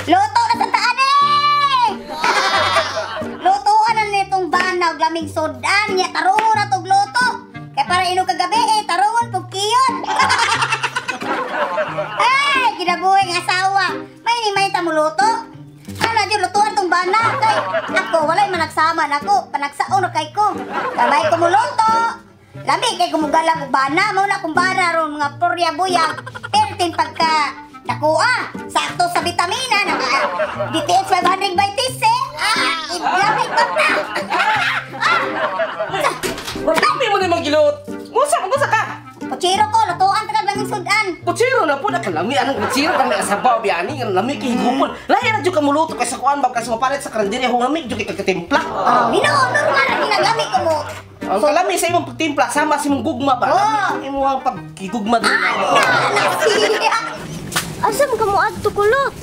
Luto na sa taan eh! Lutoan na nitong banaw, laming sudan niya, tarungon na tong luto. Kaya para ino kagabi eh, tarungon pag kiyon. Ay, kinabuhi ng asawa. May tamo luto. Ano na dyan, lutuan tong banaw. Kay, ako, walay managsama na ako. Panagsaon na kay ko. Kamay ko mo luto. Lami kay gumugala kong bana. Mauna kong bana ron, mga purya buyang. Pertin pagka nakuha. Sakto sa vitamina. DTH 520 eh. Lami ko na. Dami mo na magilot. Musa ka. Kutsiro ko, lutuan tagad laming sudan. Kutsiro na po na kalami. Anong kutsiro kami asabaw biyani. Ang lami kihigupon. Lahi na dyan ka muluto kay sa kuan ba. Kasi mapalit sa karanderya. Humamig dyan kay kagatimpla. Hinoon, normal na ginagami ko mo. Ang kalami sa imong pagtimpla. Sama sa imong gugma ba? Oo. Imo ang pagkigugma doon. Nasiya. Asam ka mo adto kulot?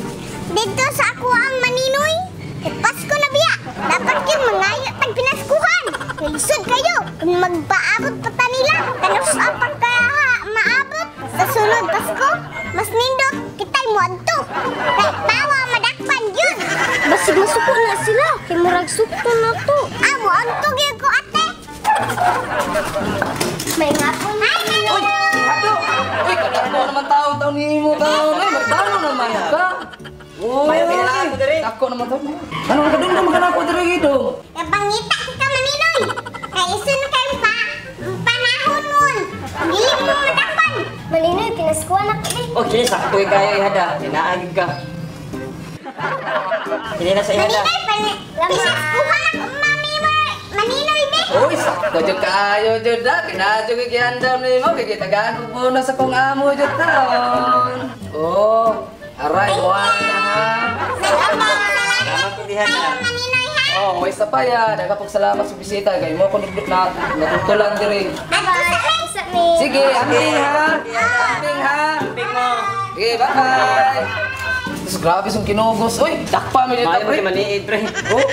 Dito sa ako ang maninoy. Pasko na biya. Dapat yung mangayo tag pinaskuhan. Kalisod kayo. Kung magpaabot pa ta nila. Tanos ang pagkaya maabot. Sa sunod Pasko, mas nindot kita'y mo adto. Kay tawa madakpan yun. Basig masuko na sila. Kay murag sukto na to. Mo adto gyud ko ate. May nga po na. Uy! Hato! Uy! Kakako naman taon ni mo taon. Uy! Magtalo naman ka. Uy! Ako naman taon. Ano ka doon naman ka na ako dito ito? Pangita kita maninoy. Kay iso na kayo pa. Panahon mo. Dili mo madakpan. Maninoy, pinaskuhan ako eh. Okay, sakto yung kaya ihada. Inaagig ka. Hindi na sa ihada. Maninoy, pinaskuhan ako mami mo. Maninoy, be. Uy, sakto dyan kaayo dyan da. Kinadyo kikihanda mo. Kikitagaan ko po na sa kong amo dyan taon. Oh, aray, buwan na ha. Salamat ko ihada. Maninoy, ha? Oh, may isa pa yan. Nagkapag-salamat sa bisita. Kayo mo ako natutulan din. Sige, amping ha. Amping ha. Amping mo. Sige, bye-bye. Terus grabe yung kinugos. Uy, dakpa mo dito, pre. Maniid, pre. Oh,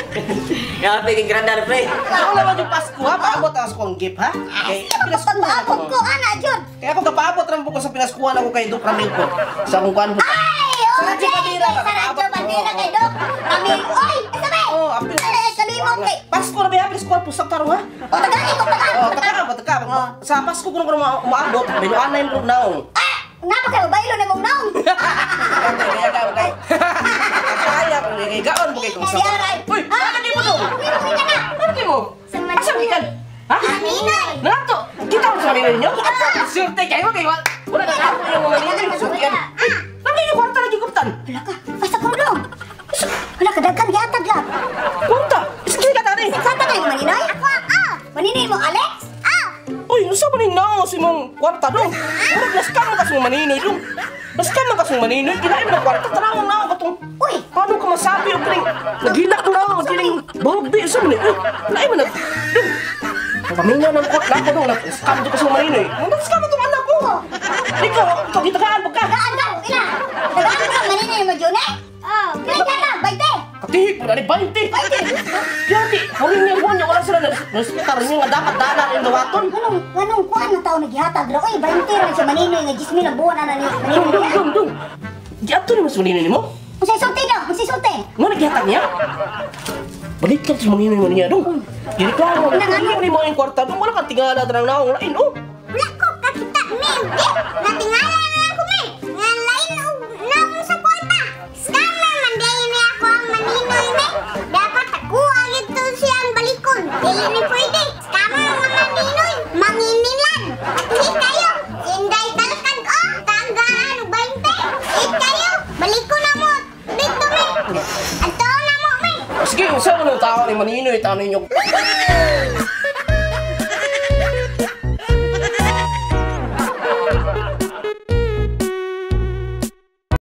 Nga, piging grandar, pre. Ako naman yung Pasko ha. Paabot ang kong gift ha. Kay pinaskuhan ako. Pagpaabot ko, ana, Jod. Kaya ako kapaabot rin po ko sa pinaskuhan ako kay Duk Ramil ko. Sa kung kuhan po. Ay, Radyo Bandera, Sa Radyo Bandera kay Dok. Kami, oy, sabi. Oh, apil. Kalimot kay. Pasko na ba yan? Pinaskuhan po sa taro ha. O, tagay ko, Oh, taka. Sa Pasko ko nung umaabot, binuan na yung naong. Nga pa kayo, baylo na mong naong. Okay. Kaya kung gaon mo kayo kung sa... Uy! Ano di mo to? Ano di mo? Asam di ka? Ha? Maninoy. Nato! Kita mo sa maninoy ninyo? Surte kayo wala na ako yung mga ninyo. Surte yan. Ano yung kwarta na giguptan? Wala ka, basta ko dong. Wala ka, dagkan gihatag lang. Kwarta? Sige ka tani. Santa kayo, maninoy? Ako, maninoy mo, Alex? Uy, nusa ba ninyo si mong kwarta dong? Murag naskan mo kas mong maninoy dong. Naskan mo kas mong maninoy. Kinain mo kwarta. Tanawang na ako katong... Uy, Paano ka masabi o piling naghilak na ako, piling babi sa mga eh. Naay mo na. Pamilya ng kot na ako nung nag-scam doon kasi maninoy. Nag-scam itong anak ko. Ikaw, pagkitagaan mo ka. gaan daw, ila. Dagaan ka, maninoy mo, June? Kaya ka, baite. Katihik mo na ni 20. Yati, huling niya mo niya. Wala sila na-hospital niya nga dapat dala rin dawaton. Anong kuan na tao naghihatag daw? Uy, 20 rin siya maninoy, nga 10,000 ang buwan na ni maninoy. Dung. Giato naman sa maninoy mo? Magsisulti daw, magsisulti. Nga naghihatag niya? Balik ka sa maninoy mo niya dong. Gireklamo na. Hindi mo yung kwarta dong. Wala kang tingala na ng naong lain. Oh. Wala ko kakita, men. Natingala na ako, men. Nga lain na ako sa kwarta. Scammer man dahil niya ako ang maninoy, men. Dapat ako agad to siyang balikon. Dili ni pwede. Scammer ang maninoy. Manginilan. At hit kayo. Inday talakad ko. Tanggaan, 20. Hit kayo. Balikon na mo. Dito, men. Ato na mo, men. Sige, usaw mo ng tao ni maninoy. Tao ninyo.